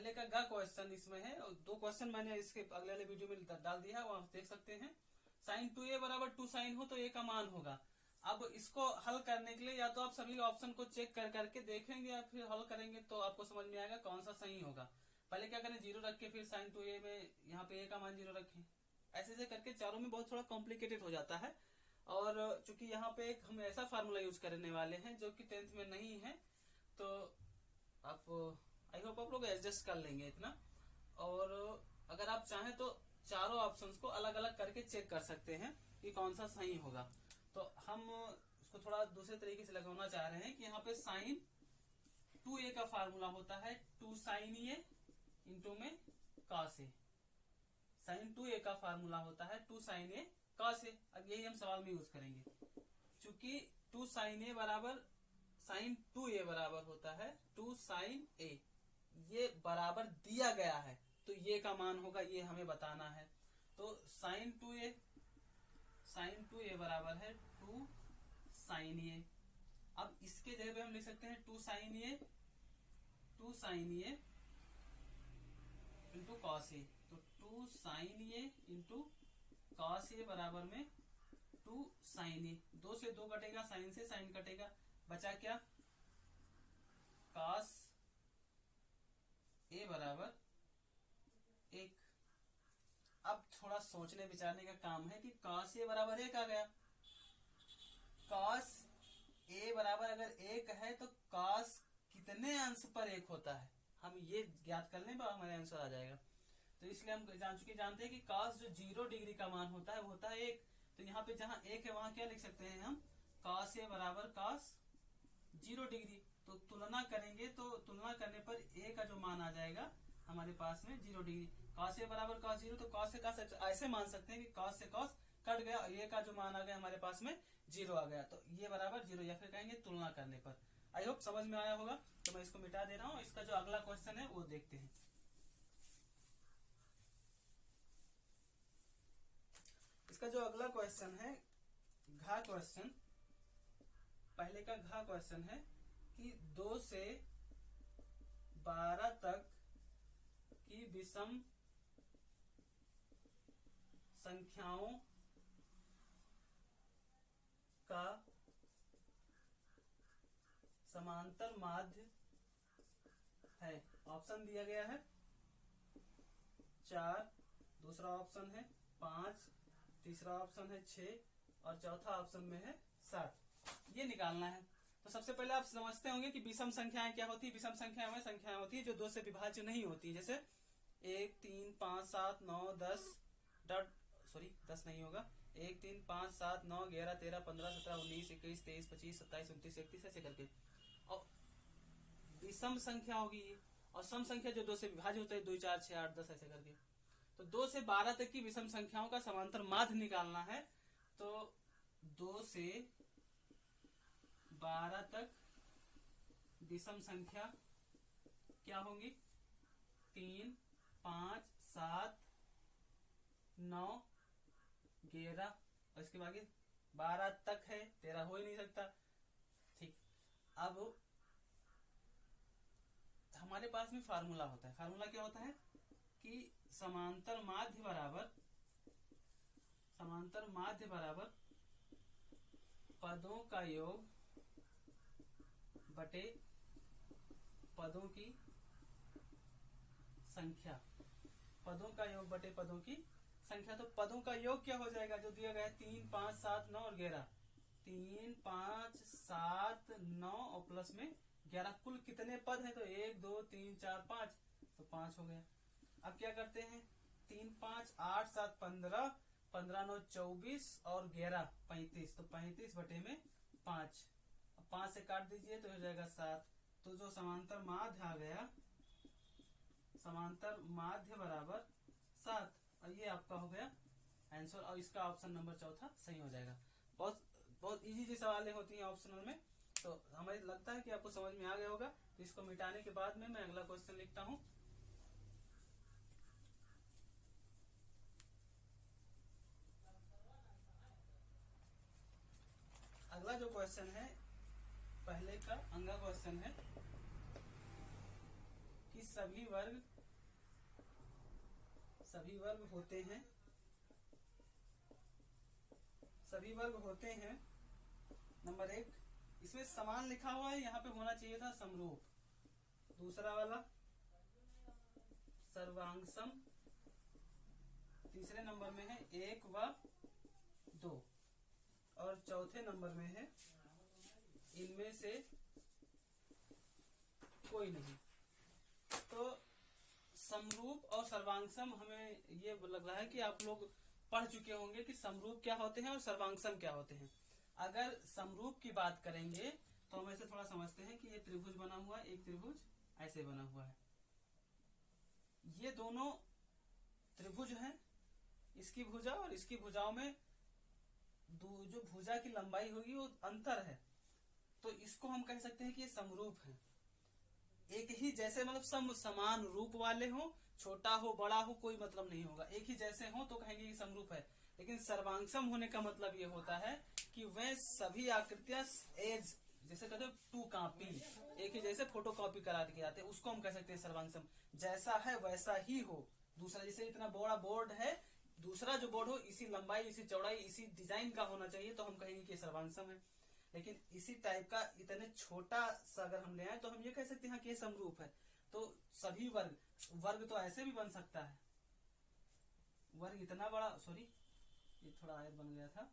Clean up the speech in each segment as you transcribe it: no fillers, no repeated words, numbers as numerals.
पहले का ग क्वेश्चन इसमें है, और 2 क्वेश्चन मैंने इसके अगले वाले वीडियो में डाल दिया है, वहां देख सकते हैं। साइन 2a बराबर 2 साइन हो तो a का मान होगा। अब इसको हल करने के लिए या तो आप सभी ऑप्शन को चेक कर करके देखेंगे या फिर हल करेंगे तो आपको समझ में आएगा कौन सा सही होगा। पहले क्या करें, 0 रख के फिर साइन 2a में यहाँ पे a का मान 0 रखें। ऐसे ऐसे करके चारों में बहुत थोड़ा कॉम्प्लिकेटेड हो जाता है। और चूंकि यहाँ पे एक हम ऐसा फार्मूला यूज करने वाले हैं जो कि 10th में नहीं है, तो आप आई होप आप लोग एडजस्ट कर लेंगे इतना। और अगर आप चाहें तो चारों ऑप्शंस को अलग अलग करके चेक कर सकते हैं कि कौन सा सही होगा। तो हम उसको थोड़ा दूसरे तरीके से लगाना चाह रहे हैं कि यहाँ पे साइन 2a का फार्मूला होता है 2 साइन ए इंटू में कॉस ए। साइन 2a का फार्मूला होता है 2 साइन ए कॉस ए। अब यही हम सवाल में यूज करेंगे। चूंकि 2 साइन ए बराबर साइन 2a बराबर होता है 2 साइन ए, ये बराबर दिया गया है तो ये का मान होगा, ये हमें बताना है। तो साइन 2a बराबर है 2 साइन ए। अब इसके जगह पे हम लिख सकते हैं 2 sign A into cos A. तो 2 sign A into cos A बराबर में 2 साइन ए। 2 से 2 कटेगा, साइन से साइन कटेगा, बचा क्या, कॉस ए बराबर 1। अब थोड़ा सोचने विचारने का काम है कि कॉस ए बराबर 1 आ गया। कॉस ए बराबर अगर 1 है तो कॉस कितने अंश पर 1 होता है, हम ये ज्ञात कर लें, हमारा आंसर आ जाएगा। तो इसलिए हम जानते हैं कि कॉस जो 0 डिग्री का मान होता है वो होता है 1। तो यहाँ पे जहां 1 है वहां क्या लिख सकते हैं हम, कॉस ए बराबर कॉस 0 डिग्री। तो तुलना करेंगे तो तुलना करने पर ए का जो मान आ जाएगा हमारे पास में 0 डिग्री। कॉस ए बराबर कॉस 0, तो कॉस से कॉस ऐसे मान सकते हैं कि कॉस से कॉस कट गया और ये का जो मान आ गया हमारे पास में 0 आ गया, तो ये बराबर 0, या फिर कहेंगे तुलना करने पर। आई होप समझ में आया होगा। तो मैं इसको मिटा दे रहा हूँ। इसका जो अगला क्वेश्चन है वो देखते हैं। इसका जो अगला क्वेश्चन है घा क्वेश्चन, पहले का घा क्वेश्चन है कि 2 से 12 तक की विषम संख्याओं का समांतर माध्य है। ऑप्शन दिया गया है 4, दूसरा ऑप्शन है 5, तीसरा ऑप्शन है 6 और चौथा ऑप्शन में है 7। ये निकालना है। तो सबसे पहले आप समझते होंगे कि विषम संख्याएं क्या होती है। विषम संख्याएं वह संख्याएं होती है जो 2 से विभाज्य नहीं होती, जैसे 1, 3, 5, 7, 9, 10 10 नहीं होगा, 1, 3, 5, 7, 9, 11, 13, 15, 17, 19, 21, 23, 25, 27, 29, 31 ऐसे करके। और विषम संख्या होगी और सम संख्या जो 2 से विभाज्य होता है 2, 4, 6, 8, 10 ऐसे करके। तो 2 से 12 तक की विषम संख्याओं का समांतर माध्य निकालना है। तो 2 से 12 तक विषम संख्या क्या होंगी, 3, 5, 7, 9, 11 और इसके बाद 12 तक है, 13 हो ही नहीं सकता। ठीक, अब हमारे पास में फार्मूला होता है। फार्मूला क्या होता है कि समांतर माध्य बराबर पदों का योग बटे पदों की संख्या। पदों का योग बटे पदों की संख्या। तो पदों का योग क्या हो जाएगा, जो दिया गया है 3, 5, 7, 9 और 11। 3, 5, 7, 9 और प्लस में 11। कुल कितने पद हैं, तो 1, 2, 3, 4, 5, तो 5 हो गया। अब क्या करते हैं, 3, 5, 8, 7, 15, 15, 9, 24 और 11 35। तो 35 बटे में 5। 5 से काट दीजिए तो हो जाएगा 7। तो जो समांतर माध्य आ गया, समांतर माध्य बराबर 7, और ये आपका हो गया आंसर। और इसका ऑप्शन नंबर चौथा सही हो जाएगा। बहुत इजी सवालें होती हैं ऑप्शनल में। तो हमें लगता है कि आपको समझ में आ गया होगा। तो इसको मिटाने के बाद में मैं अगला क्वेश्चन लिखता हूं। अगला जो क्वेश्चन है, पहले का अंगा क्वेश्चन है कि सभी वर्ग सभी वर्ग होते हैं, सभी वर्ग होते हैं। नंबर 1, इसमें समान लिखा हुआ है, यहाँ पे होना चाहिए था समरूप। दूसरा वाला सर्वांगसम। तीसरे नंबर में है 1 व 2, और चौथे नंबर में है इनमें से कोई नहीं। तो समरूप और सर्वांगसम, हमें ये लग रहा है कि आप लोग पढ़ चुके होंगे कि समरूप क्या होते हैं और सर्वांगसम क्या होते हैं। अगर समरूप की बात करेंगे तो हम ऐसे थोड़ा समझते हैं कि ये त्रिभुज बना हुआ है, एक त्रिभुज ऐसे बना हुआ है, ये दोनों त्रिभुज हैं, इसकी भुजा और इसकी भुजाओं में जो भुजा की लंबाई होगी वो अंतर है, तो इसको हम कह सकते हैं कि ये समरूप है। एक ही जैसे मतलब समान रूप वाले हो, छोटा हो बड़ा हो कोई मतलब नहीं होगा, एक ही जैसे हो तो कहेंगे कि समरूप है। लेकिन सर्वांगसम होने का मतलब ये होता है कि वह सभी आकृतियां एज, जैसे कहते हैं टू कॉपी, एक ही जैसे फोटो कॉपी करा के आते हैं, उसको हम कह सकते हैं सर्वांगसम। जैसा है वैसा ही हो, दूसरा जैसे इतना बड़ा बोर्ड है, दूसरा जो बोर्ड हो इसी लंबाई, इसी चौड़ाई, इसी डिजाइन का होना चाहिए, तो हम कहेंगे कि सर्वांगसम है। लेकिन इसी टाइप का इतने छोटा सा अगर हम ले आए तो हम ये कह सकते हैं कि ये समरूप है। तो सभी वर्ग, वर्ग तो ऐसे भी बन सकता है, वर्ग इतना बड़ा, सॉरी ये थोड़ा आयत बन गया था,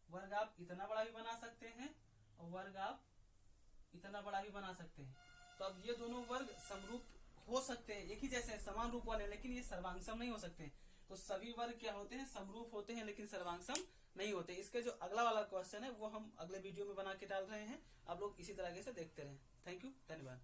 वर्ग आप इतना बड़ा भी बना सकते हैं और वर्ग आप इतना बड़ा भी बना सकते हैं। तो अब ये दोनों वर्ग समरूप हो सकते हैं, एक ही जैसे समान रूप वाले, लेकिन ये सर्वांगसम नहीं हो सकते। तो सभी वर्ग क्या होते हैं, समरूप होते हैं लेकिन सर्वांगसम नहीं होते। इसके जो अगला वाला क्वेश्चन है वो हम अगले वीडियो में बना के डाल रहे हैं, आप लोग इसी तरीके से देखते रहें। थैंक यू, धन्यवाद।